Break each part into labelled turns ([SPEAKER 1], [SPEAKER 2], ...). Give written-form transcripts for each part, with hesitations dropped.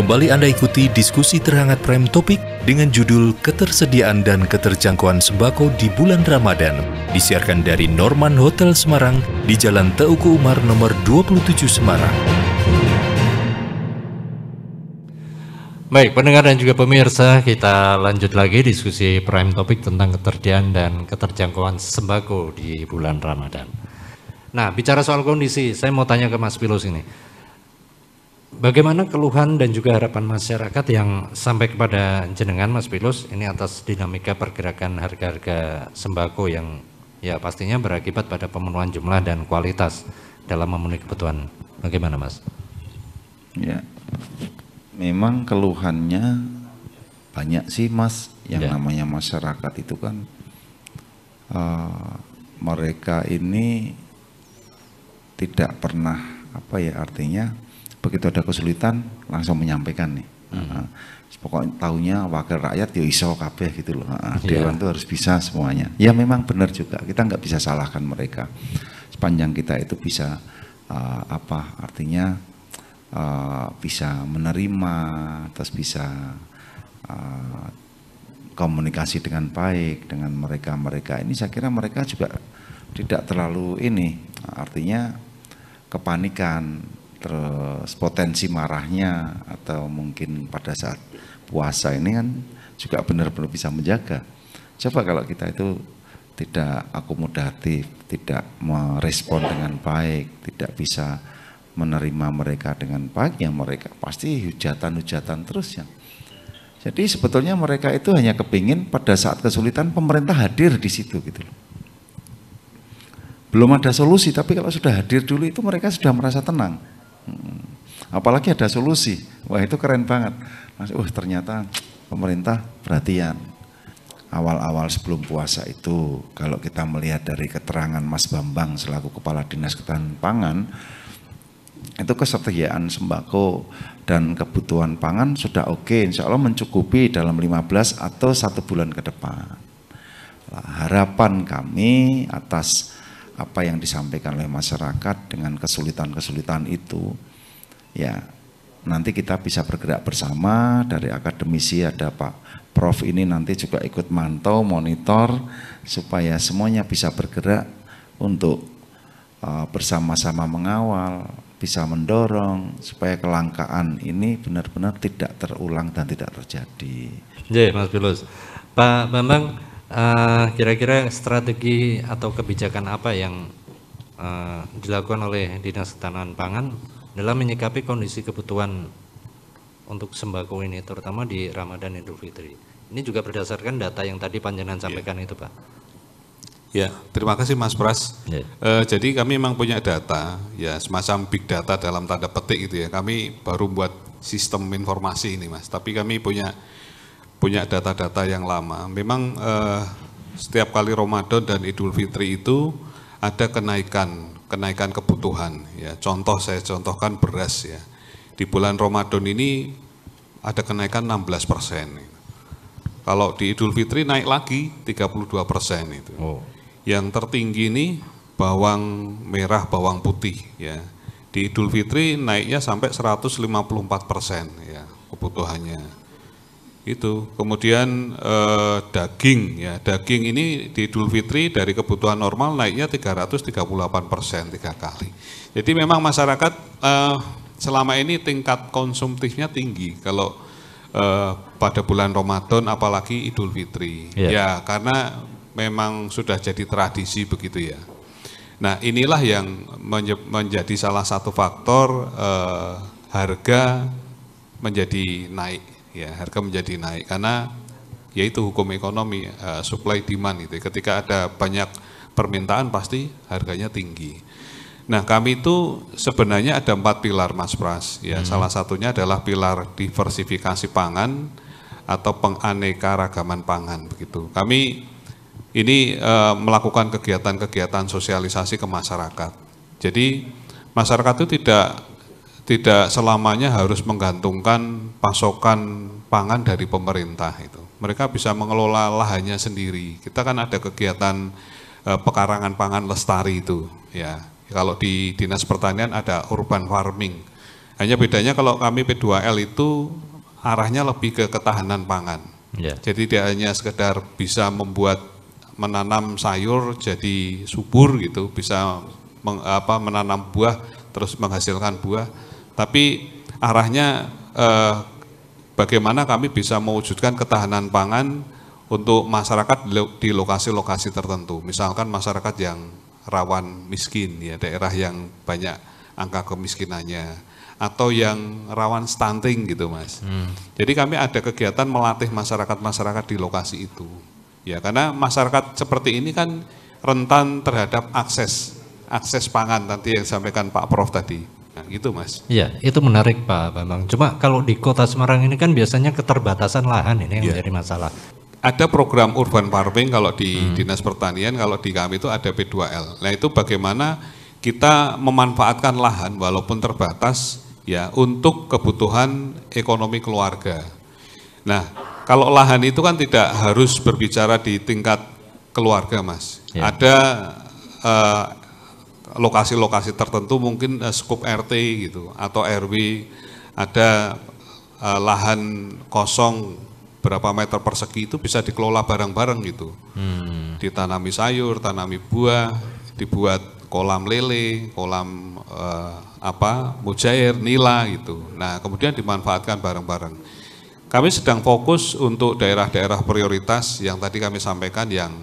[SPEAKER 1] Kembali Anda ikuti diskusi terhangat Prime Topik dengan judul Ketersediaan dan Keterjangkauan Sembako di Bulan Ramadan, disiarkan dari Norman Hotel Semarang di Jalan Teuku Umar nomor 27 Semarang.
[SPEAKER 2] Baik, pendengar dan juga pemirsa, kita lanjut lagi diskusi Prime Topik tentang ketersediaan dan keterjangkauan sembako di bulan Ramadan. Nah, bicara soal kondisi, saya mau tanya ke Mas Pilus ini. Bagaimana keluhan dan juga harapan masyarakat yang sampai kepada jenengan Mas Pilus ini atas dinamika pergerakan harga-harga sembako yang ya pastinya berakibat pada pemenuhan jumlah dan kualitas dalam memenuhi kebutuhan. Bagaimana Mas?
[SPEAKER 3] Ya, memang keluhannya banyak sih Mas, yang namanya masyarakat itu kan mereka ini tidak pernah artinya begitu ada kesulitan langsung menyampaikan nih. Pokoknya tahunya wakil rakyat ya iso kabeh gitu loh. Dewan itu harus bisa semuanya. Ya memang benar juga, kita nggak bisa salahkan mereka. Sepanjang kita itu bisa artinya bisa menerima, terus bisa komunikasi dengan baik dengan mereka ini, saya kira mereka juga tidak terlalu artinya kepanikan, terus potensi marahnya atau mungkin pada saat puasa ini kan juga benar-benar bisa menjaga. Coba kalau kita itu tidak akomodatif, tidak merespon dengan baik, tidak bisa menerima mereka dengan baik, ya mereka pasti hujatan-hujatan terus ya. Jadi sebetulnya mereka itu hanya kepingin pada saat kesulitan pemerintah hadir di situ gitu loh. Belum ada solusi, tapi kalau sudah hadir dulu itu mereka sudah merasa tenang. Apalagi ada solusi, wah itu keren banget. Ternyata pemerintah perhatian. Awal-awal sebelum puasa itu, kalau kita melihat dari keterangan Mas Bambang selaku Kepala Dinas Ketahanan Pangan, itu kesediaan sembako dan kebutuhan pangan sudah oke, insya Allah mencukupi dalam 15 atau 1 bulan ke depan. Harapan kami atas apa yang disampaikan oleh masyarakat dengan kesulitan-kesulitan itu, ya nanti kita bisa bergerak bersama. Dari akademisi ada Pak Prof ini nanti juga ikut mantau, monitor supaya semuanya bisa bergerak untuk bersama-sama mengawal, bisa mendorong supaya kelangkaan ini benar-benar tidak terulang dan tidak terjadi.
[SPEAKER 2] Ya, Mas Pilus. Pak Bambang, kira-kira strategi atau kebijakan apa yang dilakukan oleh Dinas Ketahanan Pangan dalam menyikapi kondisi kebutuhan untuk sembako ini, terutama di Ramadan Idul Fitri? Ini juga berdasarkan data yang tadi Panjenengan sampaikan itu, Pak.
[SPEAKER 4] Ya, terima kasih Mas Pras. Jadi kami memang punya data, ya semacam big data dalam tanda petik gitu ya. Kami baru buat sistem informasi ini Mas, tapi kami punya data-data yang lama. Memang setiap kali Ramadan dan Idul Fitri itu ada kenaikan kebutuhan. Ya, saya contohkan beras ya. Di bulan Ramadan ini ada kenaikan 16%. Kalau di Idul Fitri naik lagi 32% itu. Yang tertinggi ini bawang merah, bawang putih ya. Di Idul Fitri naiknya sampai 154% ya kebutuhannya. Itu kemudian daging ya, daging ini di Idul Fitri dari kebutuhan normal naiknya 338% 3 kali. Jadi memang masyarakat selama ini tingkat konsumtifnya tinggi kalau pada bulan Ramadan apalagi Idul Fitri. Ya karena memang sudah jadi tradisi begitu ya. Nah inilah yang menjadi salah satu faktor harga menjadi naik. Ya, harga menjadi naik karena yaitu hukum ekonomi, supply demand itu. Ketika ada banyak permintaan pasti harganya tinggi. Nah, kami itu sebenarnya ada 4 pilar Mas Pras. Ya, salah satunya adalah pilar diversifikasi pangan atau penganekaragaman pangan begitu. Kami ini melakukan kegiatan-kegiatan sosialisasi ke masyarakat. Jadi masyarakat itu tidak selamanya harus menggantungkan pasokan pangan dari pemerintah itu. Mereka bisa mengelola lahannya sendiri. Kita kan ada kegiatan pekarangan pangan lestari itu ya. Kalau di Dinas Pertanian ada urban farming. Hanya bedanya kalau kami P2L itu arahnya lebih ke ketahanan pangan. Jadi tidak hanya sekedar bisa menanam sayur jadi subur gitu, bisa menanam buah terus menghasilkan buah, tapi arahnya bagaimana kami bisa mewujudkan ketahanan pangan untuk masyarakat di lokasi-lokasi tertentu. Misalkan masyarakat yang rawan miskin, ya daerah yang banyak angka kemiskinannya, atau yang rawan stunting gitu Mas. Jadi kami ada kegiatan melatih masyarakat-masyarakat di lokasi itu. Ya karena masyarakat seperti ini kan rentan terhadap akses pangan nanti yang disampaikan Pak Prof tadi. Nah, gitu Mas.
[SPEAKER 2] Iya, itu menarik Pak Bambang. Cuma kalau di Kota Semarang ini kan biasanya keterbatasan lahan ini yang menjadi masalah.
[SPEAKER 4] Ada program urban farming kalau di Dinas Pertanian, kalau di kami itu ada P2L. Nah, itu bagaimana kita memanfaatkan lahan walaupun terbatas ya untuk kebutuhan ekonomi keluarga. Nah, kalau lahan itu kan tidak harus berbicara di tingkat keluarga, Mas. Ya. Ada lokasi-lokasi tertentu mungkin skup RT gitu atau RW, ada lahan kosong berapa meter persegi itu bisa dikelola bareng-bareng gitu. Ditanami sayur, tanami buah, dibuat kolam lele, kolam mujair, nila gitu. Nah, kemudian dimanfaatkan bareng-bareng. Kami sedang fokus untuk daerah-daerah prioritas yang tadi kami sampaikan yang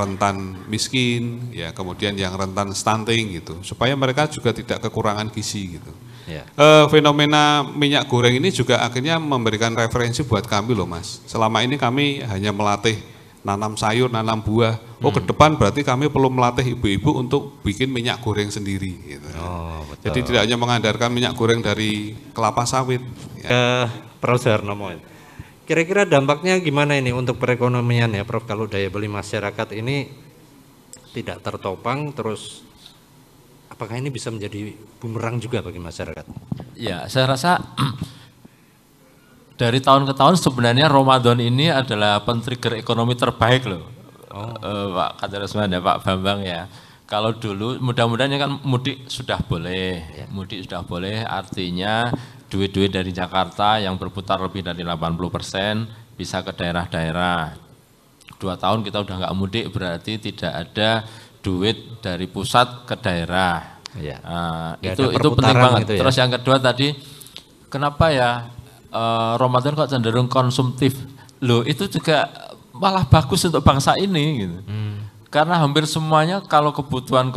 [SPEAKER 4] rentan miskin, ya kemudian yang rentan stunting gitu, supaya mereka juga tidak kekurangan gizi gitu. Yeah. Fenomena minyak goreng ini juga akhirnya memberikan referensi buat kami loh Mas. Selama ini kami hanya melatih nanam sayur, nanam buah. Oh ke depan berarti kami perlu melatih ibu-ibu untuk bikin minyak goreng sendiri. Gitu. Oh, betul. Jadi tidak hanya mengandalkan minyak goreng dari kelapa sawit. Ya.
[SPEAKER 2] Prof. Suharnomo, kira-kira dampaknya gimana ini untuk perekonomian ya Prof, kalau daya beli masyarakat ini tidak tertopang, terus apakah ini bisa menjadi bumerang juga bagi masyarakat?
[SPEAKER 5] Ya, saya rasa dari tahun ke tahun sebenarnya Ramadan ini adalah pen-trigger ekonomi terbaik loh. Pak Kadarusman ya, Pak Bambang ya. Kalau dulu mudah-mudahan kan mudik sudah boleh, mudik sudah boleh artinya duit-duit dari Jakarta yang berputar lebih dari 80% bisa ke daerah-daerah. 2 tahun kita udah nggak mudik berarti tidak ada duit dari pusat ke daerah. Ya. Itu penting banget. Gitu ya? Terus yang kedua tadi, kenapa ya Ramadan kok cenderung konsumtif? Loh itu juga malah bagus untuk bangsa ini gitu. Karena hampir semuanya kalau kebutuhan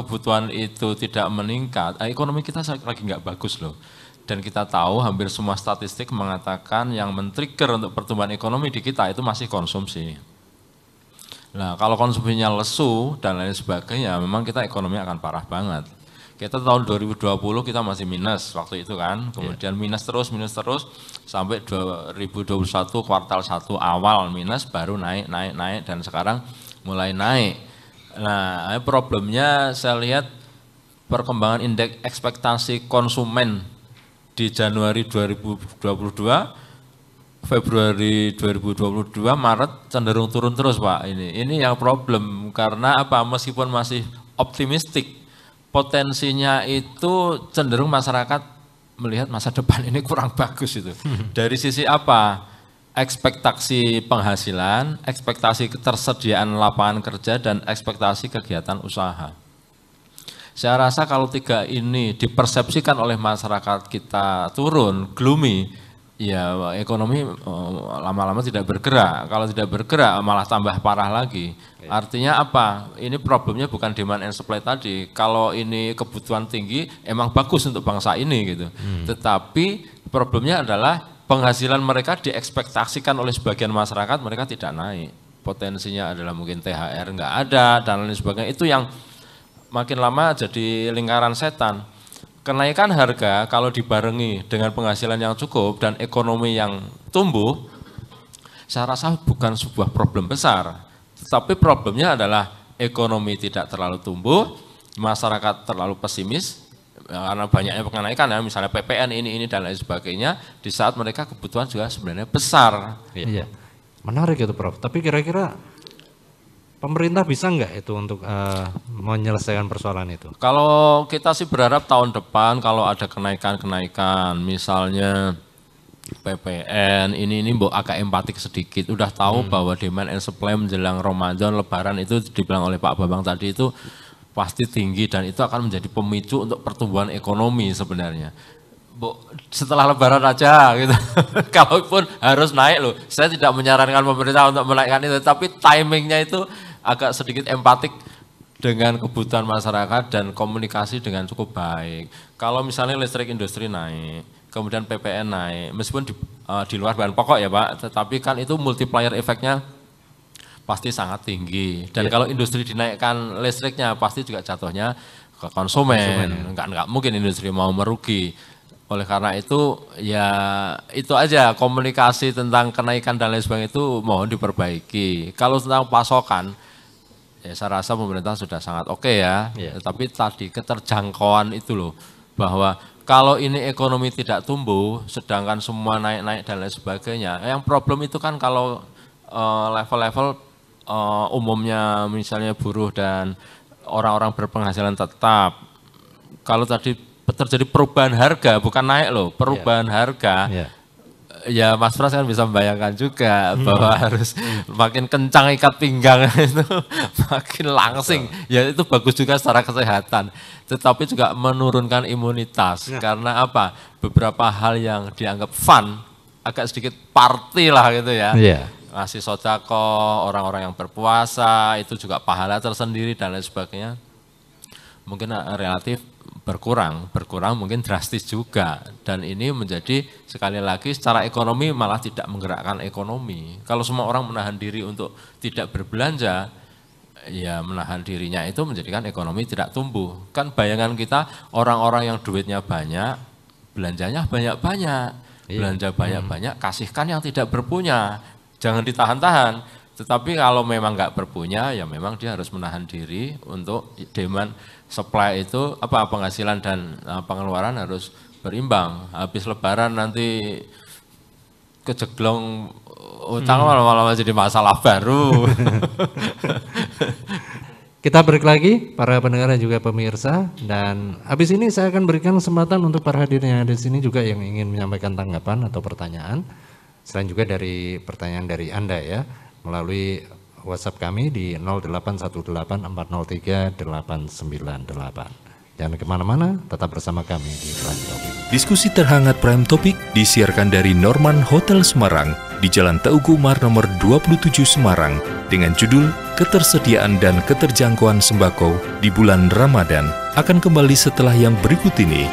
[SPEAKER 5] itu tidak meningkat, ekonomi kita lagi nggak bagus loh. Dan kita tahu hampir semua statistik mengatakan yang men-trigger untuk pertumbuhan ekonomi di kita itu masih konsumsi. Nah kalau konsumsinya lesu dan lain sebagainya, memang kita ekonomi akan parah banget. Kita tahun 2020 kita masih minus waktu itu kan, kemudian minus terus sampai 2021 kuartal 1 awal minus, baru naik dan sekarang mulai naik. Nah problemnya saya lihat perkembangan indeks ekspektasi konsumen di Januari 2022, Februari 2022, Maret cenderung turun terus Pak. Ini yang problem karena apa? Meskipun masih optimistik, potensinya itu cenderung masyarakat melihat masa depan ini kurang bagus itu. Dari sisi apa? Ekspektasi penghasilan, ekspektasi ketersediaan lapangan kerja, dan ekspektasi kegiatan usaha. Saya rasa kalau 3 ini dipersepsikan oleh masyarakat kita turun, gloomy, ya ekonomi lama-lama tidak bergerak. Kalau tidak bergerak malah tambah parah lagi. Artinya apa? Ini problemnya bukan demand and supply tadi. Kalau ini kebutuhan tinggi, emang bagus untuk bangsa ini gitu. Tetapi problemnya adalah penghasilan mereka diekspektasikan oleh sebagian masyarakat, mereka tidak naik. Potensinya adalah mungkin THR nggak ada dan lain sebagainya. Itu yang makin lama jadi lingkaran setan. Kenaikan harga kalau dibarengi dengan penghasilan yang cukup dan ekonomi yang tumbuh, saya rasa bukan sebuah problem besar. Tetapi problemnya adalah ekonomi tidak terlalu tumbuh, masyarakat terlalu pesimis, karena banyaknya kenaikan ya, misalnya PPN ini dan lain sebagainya, di saat mereka kebutuhan juga sebenarnya besar.
[SPEAKER 2] Iya. Menarik itu Prof. Tapi kira-kira pemerintah bisa nggak itu untuk menyelesaikan persoalan itu?
[SPEAKER 5] Kalau kita sih berharap tahun depan kalau ada kenaikan-kenaikan, misalnya PPN, ini mbok agak empatik sedikit, udah tahu bahwa demand and supply menjelang Ramadan, Lebaran itu dibilang oleh Pak Bambang tadi itu pasti tinggi dan itu akan menjadi pemicu untuk pertumbuhan ekonomi sebenarnya. Setelah Lebaran aja gitu. Kalaupun harus naik loh, saya tidak menyarankan pemerintah untuk menaikkan itu, tapi timingnya itu agak sedikit empatik dengan kebutuhan masyarakat dan komunikasi dengan cukup baik. Kalau misalnya listrik industri naik, kemudian PPN naik, meskipun di luar bahan pokok ya Pak, tetapi kan itu multiplier efeknya pasti sangat tinggi. Dan kalau industri dinaikkan listriknya, pasti juga jatuhnya ke konsumen. Enggak mungkin industri mau merugi. Oleh karena itu, ya itu aja komunikasi tentang kenaikan dan lain sebagainya itu mohon diperbaiki. Kalau tentang pasokan, ya saya rasa pemerintah sudah sangat oke ya. Tapi tadi keterjangkauan itu loh, bahwa kalau ini ekonomi tidak tumbuh, sedangkan semua naik-naik dan lain sebagainya, yang problem itu kan kalau level-level umumnya misalnya buruh dan orang-orang berpenghasilan tetap, kalau tadi terjadi perubahan harga, bukan naik loh, perubahan harga, ya Mas Pras kan bisa membayangkan juga bahwa harus makin kencang ikat pinggang itu makin langsing, ya itu bagus juga secara kesehatan, tetapi juga menurunkan imunitas, karena apa? Beberapa hal yang dianggap fun, agak sedikit party lah gitu ya, ngasih sodako, orang-orang yang berpuasa, itu juga pahala tersendiri dan lain sebagainya, mungkin relatif berkurang mungkin drastis juga, dan ini menjadi sekali lagi secara ekonomi malah tidak menggerakkan ekonomi. Kalau semua orang menahan diri untuk tidak berbelanja, ya menahan dirinya itu menjadikan ekonomi tidak tumbuh. Kan bayangan kita orang-orang yang duitnya banyak, belanjanya banyak-banyak, belanja banyak-banyak, kasihkan yang tidak berpunya, jangan ditahan-tahan. Tetapi kalau memang nggak berpunya, ya memang dia harus menahan diri untuk demand supply itu, penghasilan dan pengeluaran harus berimbang. Habis Lebaran nanti kejeglong utang malah jadi masalah baru.
[SPEAKER 2] Kita break lagi, para pendengar dan juga pemirsa, dan habis ini saya akan berikan kesempatan untuk para hadirin yang ada di sini juga yang ingin menyampaikan tanggapan atau pertanyaan, selain juga dari pertanyaan dari Anda ya, melalui WhatsApp kami di 0818403898. Jangan kemana-mana, tetap bersama kami di Prime Topic.
[SPEAKER 1] Diskusi terhangat Prime Topic disiarkan dari Norman Hotel Semarang di Jalan Teuku Umar nomor 27 Semarang dengan judul Ketersediaan dan Keterjangkauan Sembako di Bulan Ramadan, akan kembali setelah yang berikut ini.